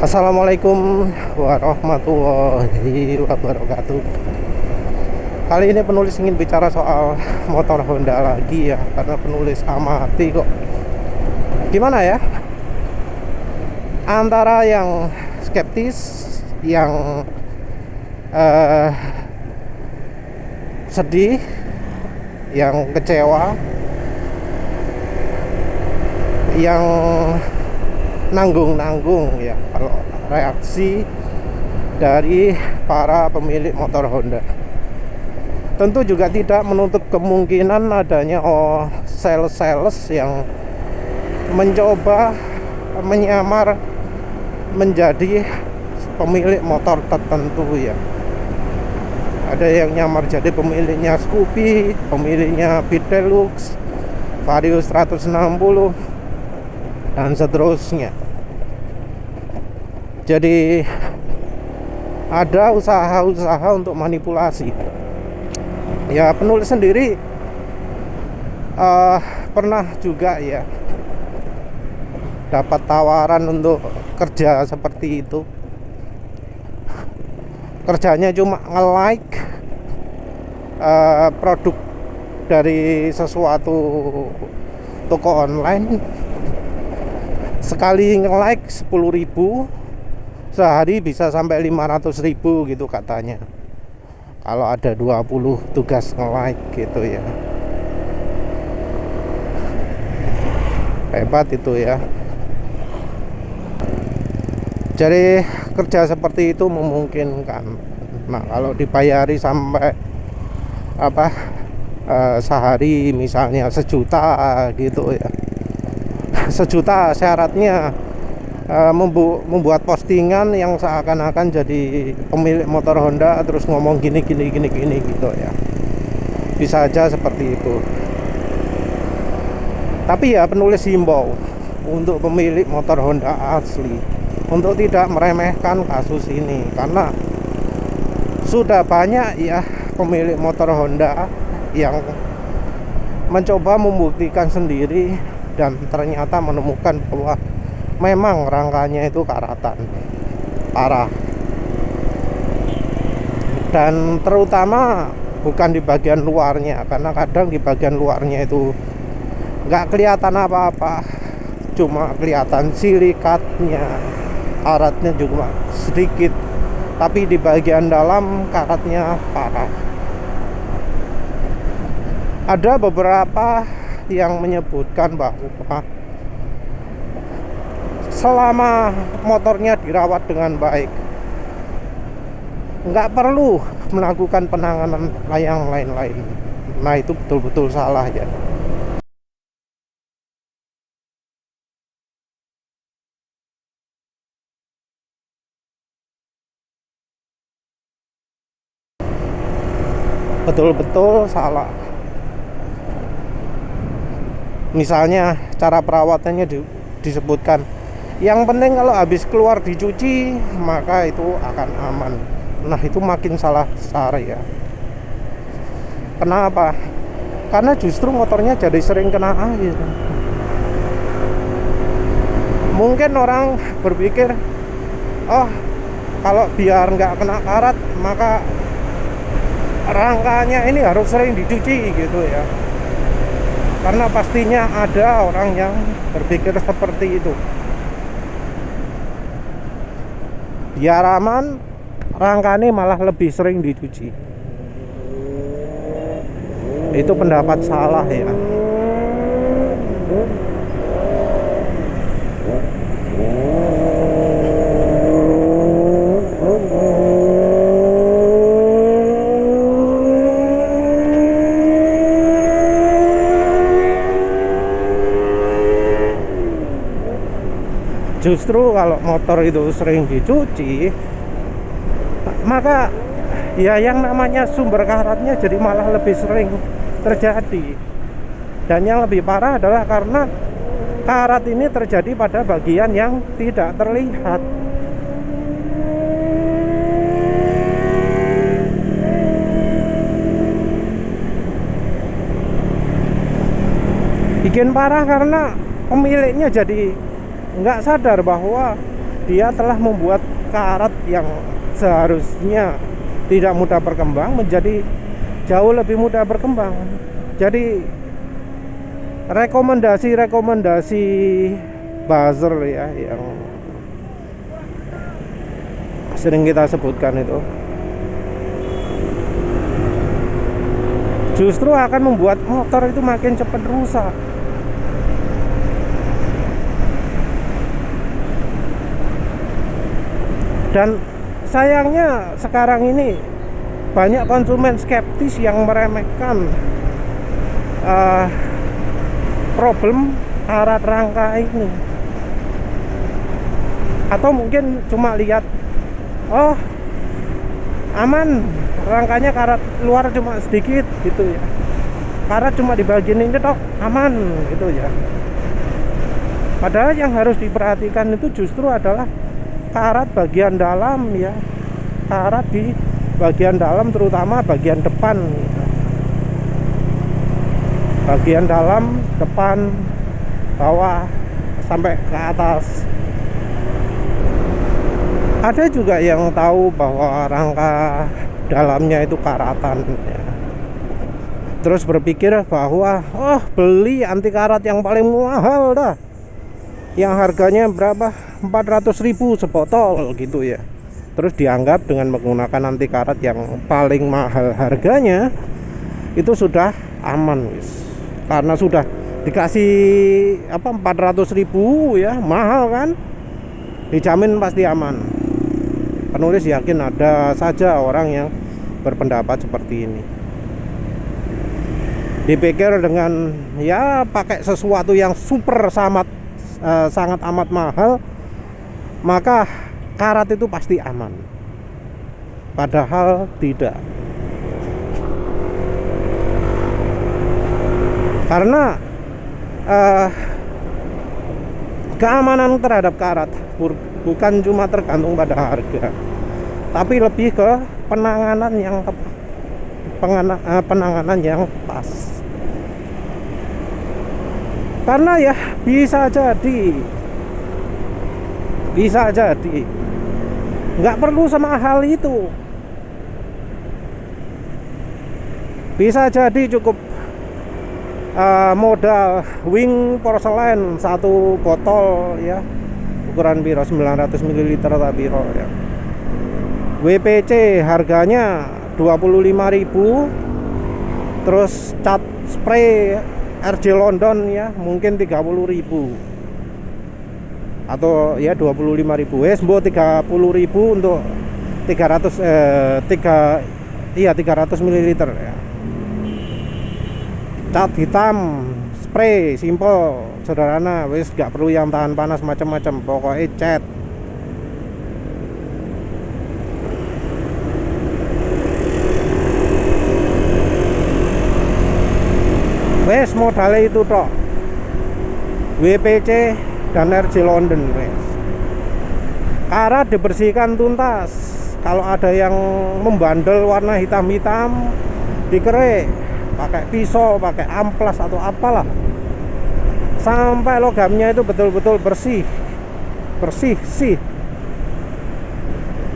Assalamualaikum warahmatullahi wabarakatuh. Kali ini penulis ingin bicara soal motor Honda lagi ya, karena penulis amati kok. Gimana ya? Antara yang skeptis, yang sedih, yang kecewa, yang nanggung-nanggung ya kalau reaksi dari para pemilik motor Honda. Tentu juga tidak menutup kemungkinan adanya sales yang mencoba menyamar menjadi pemilik motor tertentu ya. Ada yang nyamar jadi pemiliknya Scoopy, pemiliknya Beat Deluxe, Vario 160 dan seterusnya. Jadi ada usaha-usaha untuk manipulasi. Ya, penulis sendiri pernah juga ya dapat tawaran untuk kerja seperti itu. Kerjanya cuma nge-like produk dari sesuatu toko online. Sekali nge-like 10.000, sehari bisa sampai 500.000 gitu katanya, kalau ada 20 tugas nge-like gitu ya. Hebat itu ya. Jadi kerja seperti itu memungkinkan. Nah, kalau dibayari sampai sehari misalnya 1 juta gitu ya, 1 juta syaratnya membuat postingan yang seakan-akan jadi pemilik motor Honda terus ngomong gini gitu ya. Bisa aja seperti itu. Tapi ya penulis himbau untuk pemilik motor Honda asli untuk tidak meremehkan kasus ini, karena sudah banyak ya pemilik motor Honda yang mencoba membuktikan sendiri dan ternyata menemukan bahwa memang rangkanya itu karatan parah. Dan terutama bukan di bagian luarnya, karena kadang di bagian luarnya itu nggak kelihatan apa-apa, cuma kelihatan silikatnya, karatnya juga sedikit, tapi di bagian dalam karatnya parah. Ada beberapa yang menyebutkan bahwa selama motornya dirawat dengan baik, nggak perlu melakukan penanganan yang lain-lain. Nah, itu betul-betul salah ya. Betul-betul salah. Misalnya cara perawatannya disebutkan, yang penting kalau habis keluar dicuci maka itu akan aman. Nah, itu makin salah besar ya. Kenapa? Karena justru motornya jadi sering kena air. Mungkin orang berpikir, oh kalau biar nggak kena karat maka rangkanya ini harus sering dicuci gitu ya. Karena pastinya ada orang yang berpikir seperti itu. Biar aman, rangkanya malah lebih sering dicuci. Itu pendapat salah ya. Justru kalau motor itu sering dicuci, maka ya yang namanya sumber karatnya jadi malah lebih sering terjadi. Dan yang lebih parah adalah karena karat ini terjadi pada bagian yang tidak terlihat. Bikin parah karena pemiliknya jadi nggak sadar bahwa dia telah membuat karat yang seharusnya tidak mudah berkembang menjadi jauh lebih mudah berkembang. Jadi rekomendasi buzzer ya yang sering kita sebutkan itu justru akan membuat motor itu makin cepat rusak. Dan sayangnya sekarang ini banyak konsumen skeptis yang meremehkan problem karat rangka ini, atau mungkin cuma lihat, oh aman, rangkanya karat luar cuma sedikit gitu ya, karat cuma di bagian ini toh aman gitu ya. Padahal yang harus diperhatikan itu justru adalah karat bagian dalam ya, karat di bagian dalam, terutama bagian depan, bagian dalam, depan, bawah, sampai ke atas. Ada juga yang tahu bahwa rangka dalamnya itu karatan ya. Terus berpikir bahwa oh beli anti karat yang paling mahal dah, yang harganya berapa, 400.000 sebotol gitu ya. Terus dianggap dengan menggunakan anti karat yang paling mahal harganya itu sudah aman guys. Karena sudah dikasih 400.000 ya, mahal kan, dijamin pasti aman. Penulis yakin ada saja orang yang berpendapat seperti ini. Dipikir dengan ya pakai sesuatu yang super sangat amat mahal, maka karat itu pasti aman. Padahal tidak. Karena keamanan terhadap karat bukan cuma tergantung pada harga, tapi lebih ke penanganan yang penanganan yang pas. Karena ya bisa jadi nggak perlu semahal itu. Bisa jadi cukup modal wing porselen satu botol ya, ukuran biro 900 ml tapi ya. WPC harganya 25.000. Terus cat spray RJ London ya mungkin 30.000 atau ya 25.000. Wes mbok 30.000 untuk 300 ml ya. Cat hitam, spray simple, sederhana, wis gak perlu yang tahan panas macam-macam, pokoknya cat. Wes modalnya itu toh, WPC dan RJ London wes. Karat dibersihkan tuntas. Kalau ada yang membandel warna hitam-hitam, dikerek pakai pisau, pakai amplas atau apalah, sampai logamnya itu betul-betul bersih sih.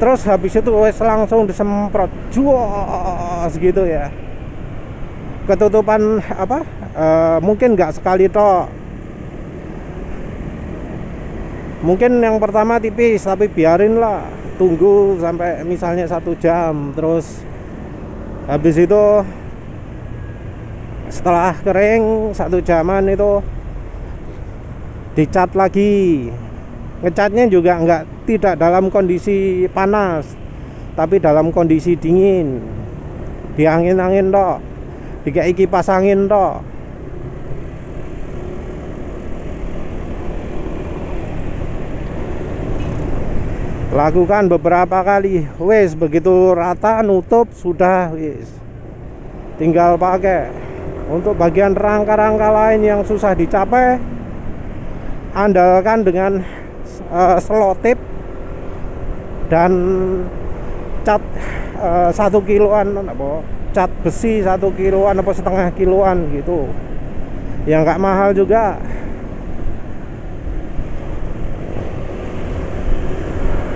Terus habis itu wes langsung disemprot juos gitu ya. Ketutupan mungkin nggak sekali toh, mungkin yang pertama tipis, tapi biarin lah, tunggu sampai misalnya 1 jam. Terus habis itu setelah kering 1 jaman itu dicat lagi. Ngecatnya juga tidak dalam kondisi panas, tapi dalam kondisi dingin, diangin-angin toh, dikai kipas angin toh. Lakukan beberapa kali, wes begitu rata nutup sudah, wes tinggal pakai. Untuk bagian rangka-rangka lain yang susah dicapai, andalkan dengan selotip dan cat 1 kiloan, cat besi 1 kiloan apa setengah kiloan gitu, yang nggak mahal juga.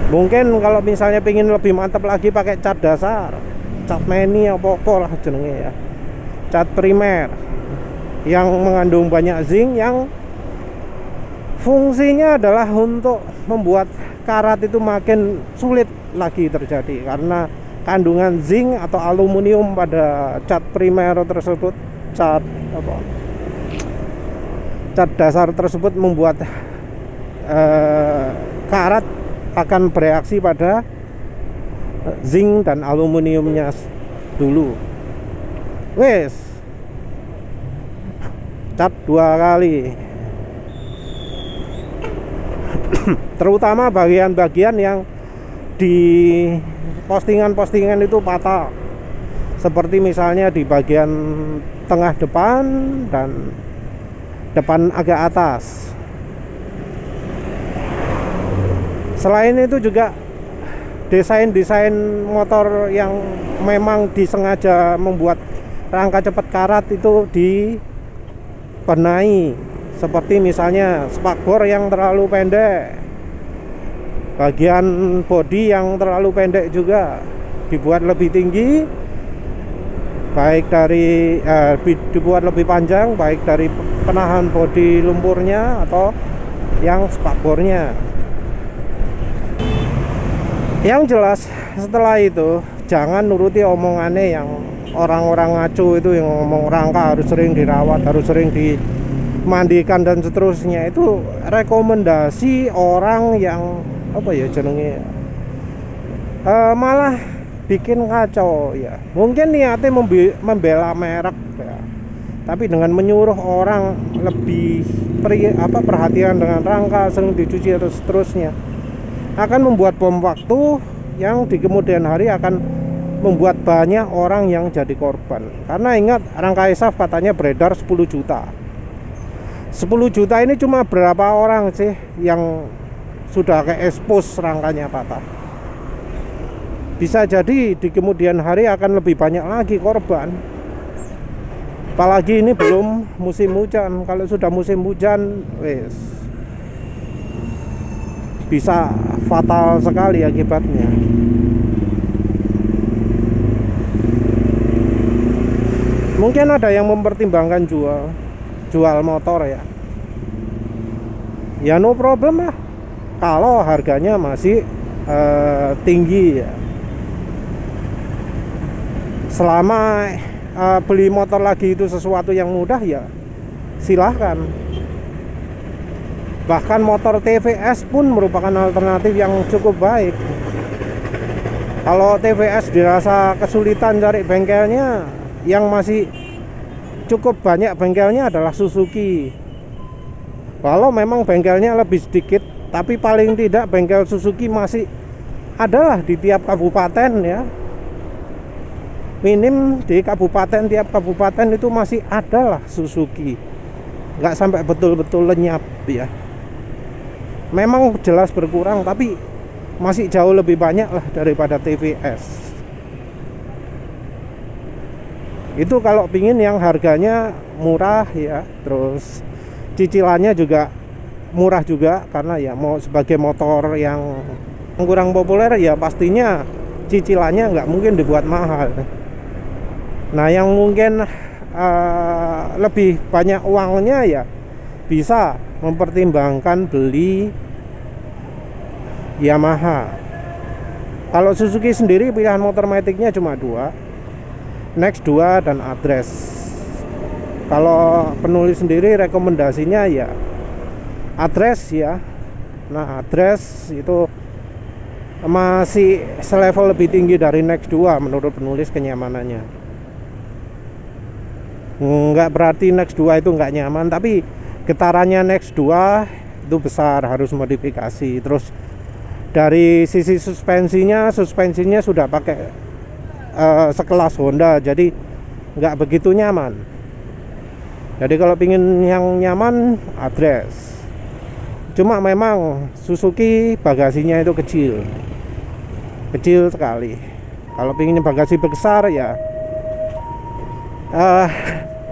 Mungkin kalau misalnya pingin lebih mantap lagi pakai cat dasar, cat mini apa lah jenenge ya, cat primer yang mengandung banyak zinc, yang fungsinya adalah untuk membuat karat itu makin sulit lagi terjadi, karena kandungan zinc atau aluminium pada cat primer tersebut, cat dasar tersebut membuat karat akan bereaksi pada zinc dan aluminiumnya dulu. Wes, cat 2 kali. Terutama bagian-bagian yang di postingan-postingan itu patah, seperti misalnya di bagian tengah depan dan depan agak atas. Selain itu juga desain-desain motor yang memang disengaja membuat rangka cepat karat itu dibenahi, seperti misalnya spakbor yang terlalu pendek, bagian bodi yang terlalu pendek juga dibuat lebih tinggi, baik dari dibuat lebih panjang, baik dari penahan bodi lumpurnya atau yang spakbornya. Yang jelas setelah itu jangan nuruti omongannya yang orang-orang ngaco itu, yang ngomong rangka harus sering dirawat, harus sering dimandikan dan seterusnya. Itu rekomendasi orang yang apa ya jenenge, malah bikin kacau ya. Mungkin niatnya membela merek ya, tapi dengan menyuruh orang lebih perhatian dengan rangka, sering dicuci atau seterusnya, akan membuat bom waktu yang di kemudian hari akan membuat banyak orang yang jadi korban. Karena ingat, rangka ESAF katanya beredar 10 juta. 10 juta ini cuma berapa orang sih yang sudah ke expose rangkanya patah? Bisa jadi di kemudian hari akan lebih banyak lagi korban. Apalagi ini belum musim hujan. Kalau sudah musim hujan, wes, bisa fatal sekali akibatnya. Mungkin ada yang mempertimbangkan jual motor ya. Ya no problem lah, kalau harganya masih tinggi ya. Selama beli motor lagi itu sesuatu yang mudah, ya silahkan. Bahkan motor TVS pun merupakan alternatif yang cukup baik. Kalau TVS dirasa kesulitan cari bengkelnya, yang masih cukup banyak bengkelnya adalah Suzuki. Walau memang bengkelnya lebih sedikit, tapi paling tidak bengkel Suzuki masih adalah di tiap kabupaten ya. Minim di tiap kabupaten itu masih adalah Suzuki. Nggak sampai betul-betul lenyap ya. Memang jelas berkurang, tapi masih jauh lebih banyak lah daripada TVS. Itu kalau pingin yang harganya murah ya, terus cicilannya juga murah juga, karena ya mau sebagai motor yang kurang populer ya pastinya cicilannya nggak mungkin dibuat mahal. Nah yang mungkin lebih banyak uangnya ya bisa mempertimbangkan beli Yamaha. Kalau Suzuki sendiri pilihan motor maticnya cuma 2, Next 2 dan Address. Kalau penulis sendiri rekomendasinya ya Address ya. Nah Address itu masih selevel lebih tinggi dari Next 2 menurut penulis kenyamanannya. Nggak berarti Next 2 itu nggak nyaman, tapi getarannya Next 2 itu besar, harus modifikasi. Terus dari sisi suspensinya sudah pakai sekelas Honda, jadi nggak begitu nyaman. Jadi kalau pingin yang nyaman, Address. Cuma memang Suzuki bagasinya itu kecil sekali. Kalau pingin bagasi besar ya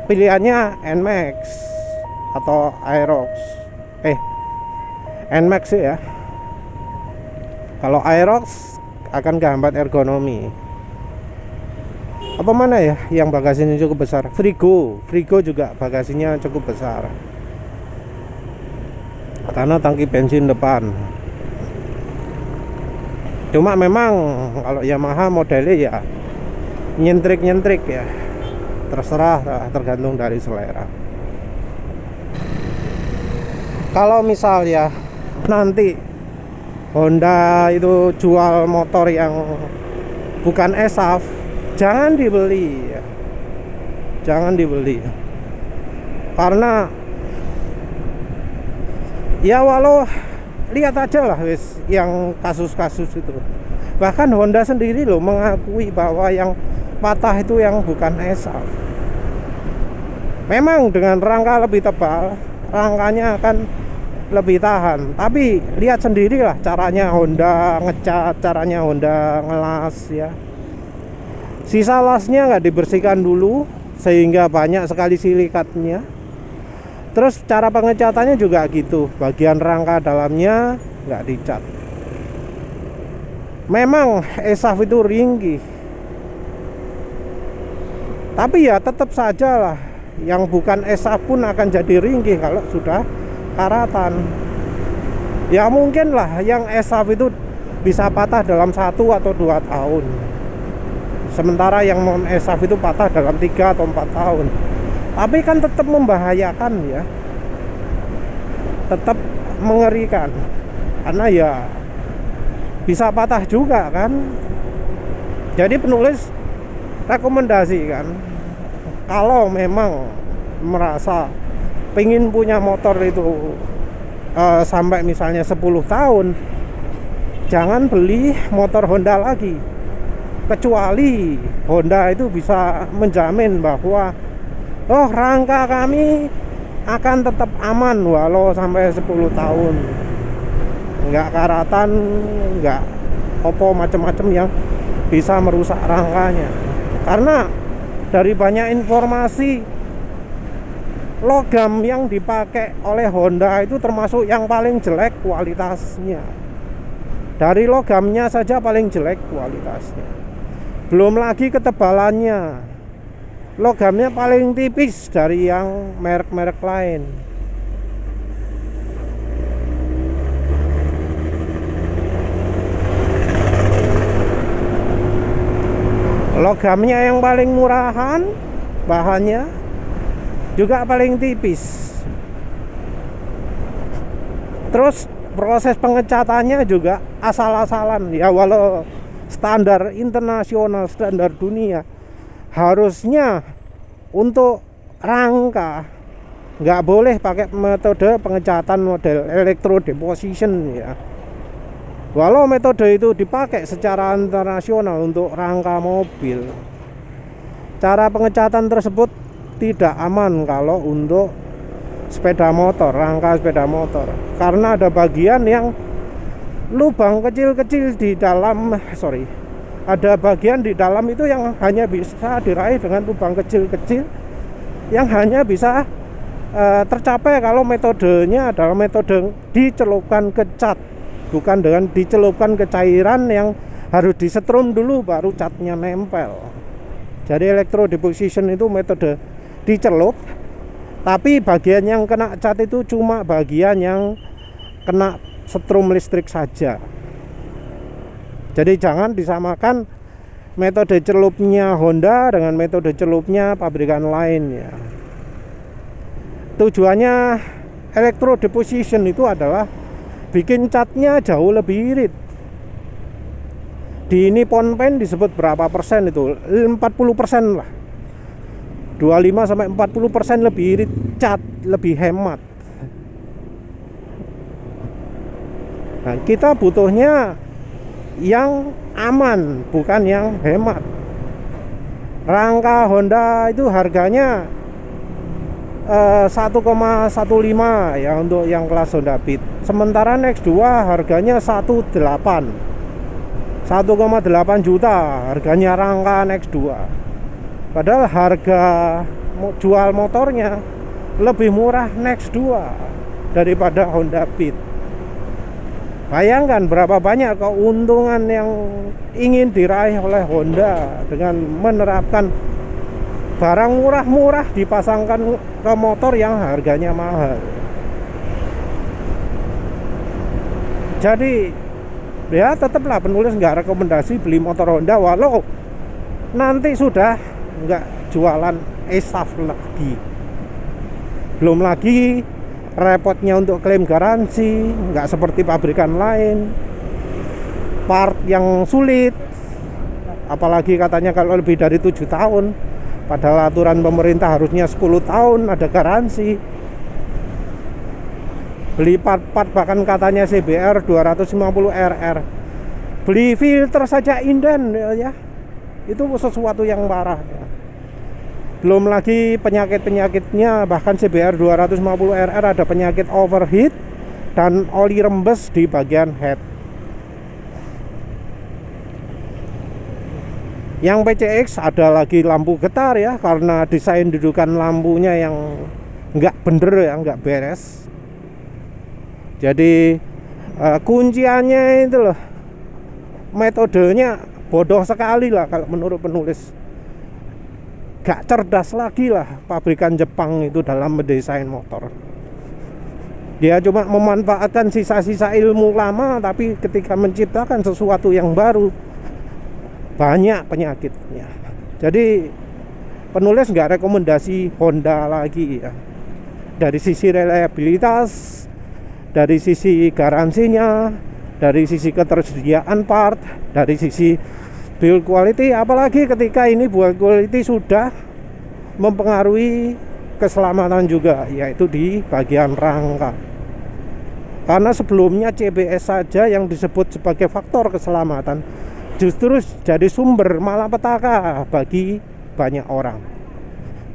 pilihannya NMAX atau Aerox. NMAX sih ya. Kalau Aerox akan kehambat ergonomi. Apa mana ya yang bagasinya cukup besar? Frigo juga bagasinya cukup besar karena tangki bensin depan. Cuma memang kalau Yamaha modelnya ya nyentrik ya, terserah, tergantung dari selera. Kalau misal ya nanti Honda itu jual motor yang bukan ESAV, jangan dibeli ya. Jangan dibeli. Karena ya walau lihat aja lah wis yang kasus-kasus itu. Bahkan Honda sendiri loh mengakui bahwa yang patah itu yang bukan ESAV. Memang dengan rangka lebih tebal, rangkanya akan lebih tahan. Tapi lihat sendirilah caranya Honda ngecat, caranya Honda ngelas ya. Sisa lasnya nggak dibersihkan dulu sehingga banyak sekali silikatnya. Terus cara pengecatannya juga gitu, bagian rangka dalamnya nggak dicat. Memang ESAV itu ringkih, tapi ya tetap saja lah yang bukan ESAV pun akan jadi ringkih kalau sudah karatan. Ya mungkin lah yang ESAV itu bisa patah dalam 1 atau 2 tahun, sementara yang non ESAV itu patah dalam 3 atau 4 tahun. Tapi kan tetap membahayakan ya, tetap mengerikan, karena ya bisa patah juga kan. Jadi penulis rekomendasi kan, kalau memang merasa pengen punya motor itu sampai misalnya 10 tahun, jangan beli motor Honda lagi, kecuali Honda itu bisa menjamin bahwa oh rangka kami akan tetap aman walau sampai 10 tahun, nggak karatan, nggak opo macam-macam yang bisa merusak rangkanya. Karena dari banyak informasi, logam yang dipakai oleh Honda itu termasuk yang paling jelek kualitasnya. Dari logamnya saja paling jelek kualitasnya, belum lagi ketebalannya. Logamnya paling tipis dari yang merek-merek lain. Logamnya yang paling murahan, bahannya juga paling tipis. Terus proses pengecatannya juga asal-asalan ya, walau standar internasional, standar dunia harusnya untuk rangka nggak boleh pakai metode pengecatan model electrodeposition ya. Walau metode itu dipakai secara internasional untuk rangka mobil, cara pengecatan tersebut tidak aman kalau untuk sepeda motor, rangka sepeda motor, karena ada bagian yang lubang kecil-kecil di dalam, ada bagian di dalam itu yang hanya bisa diraih dengan lubang kecil-kecil yang hanya bisa tercapai kalau metodenya adalah metode dicelupkan ke cat, bukan dengan dicelupkan ke cairan yang harus disetrum dulu baru catnya nempel. Jadi electrodeposition itu metode dicelup, tapi bagian yang kena cat itu cuma bagian yang kena setrum listrik saja. Jadi jangan disamakan metode celupnya Honda dengan metode celupnya pabrikan lain ya. Tujuannya electrodeposition itu adalah bikin catnya jauh lebih irit. Di Nippon Paint disebut berapa persen itu? 40% lah. 25-40% lebih irit cat, lebih hemat. Nah, kita butuhnya yang aman, bukan yang hemat. Rangka Honda itu harganya 1,15 ya untuk yang kelas Honda Beat. Sementara Next 2 harganya 1,8 juta harganya rangka Next 2. Padahal harga jual motornya lebih murah Next 2 daripada Honda Beat. Bayangkan berapa banyak keuntungan yang ingin diraih oleh Honda dengan menerapkan barang murah-murah dipasangkan ke motor yang harganya mahal. Jadi ya tetaplah penulis nggak rekomendasi beli motor Honda walau nanti sudah nggak jualan e-SAF lagi. Belum lagi repotnya untuk klaim garansi, nggak seperti pabrikan lain, part yang sulit, apalagi katanya kalau lebih dari 7 tahun, padahal aturan pemerintah harusnya 10 tahun ada garansi. Beli part-part bahkan katanya CBR 250 RR, beli filter saja inden ya, itu sesuatu yang parah ya. Belum lagi penyakit-penyakitnya, bahkan CBR 250 RR ada penyakit overheat dan oli rembes di bagian head. Yang PCX ada lagi lampu getar ya, karena desain dudukan lampunya yang nggak bener ya, nggak beres. Jadi kunciannya itu loh, metodenya bodoh sekali lah kalau menurut penulis. Gak cerdas lagi lah pabrikan Jepang itu dalam mendesain motor. Dia cuma memanfaatkan sisa-sisa ilmu lama, tapi ketika menciptakan sesuatu yang baru banyak penyakitnya. Jadi penulis nggak rekomendasi Honda lagi ya. Dari sisi reliabilitas, dari sisi garansinya, dari sisi ketersediaan part, dari sisi build quality, apalagi ketika ini build quality sudah mempengaruhi keselamatan juga, yaitu di bagian rangka. Karena sebelumnya CBS saja yang disebut sebagai faktor keselamatan justru jadi sumber malapetaka bagi banyak orang.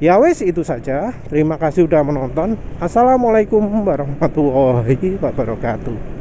Ya wes, itu saja. Terima kasih sudah menonton. Assalamualaikum warahmatullahi wabarakatuh.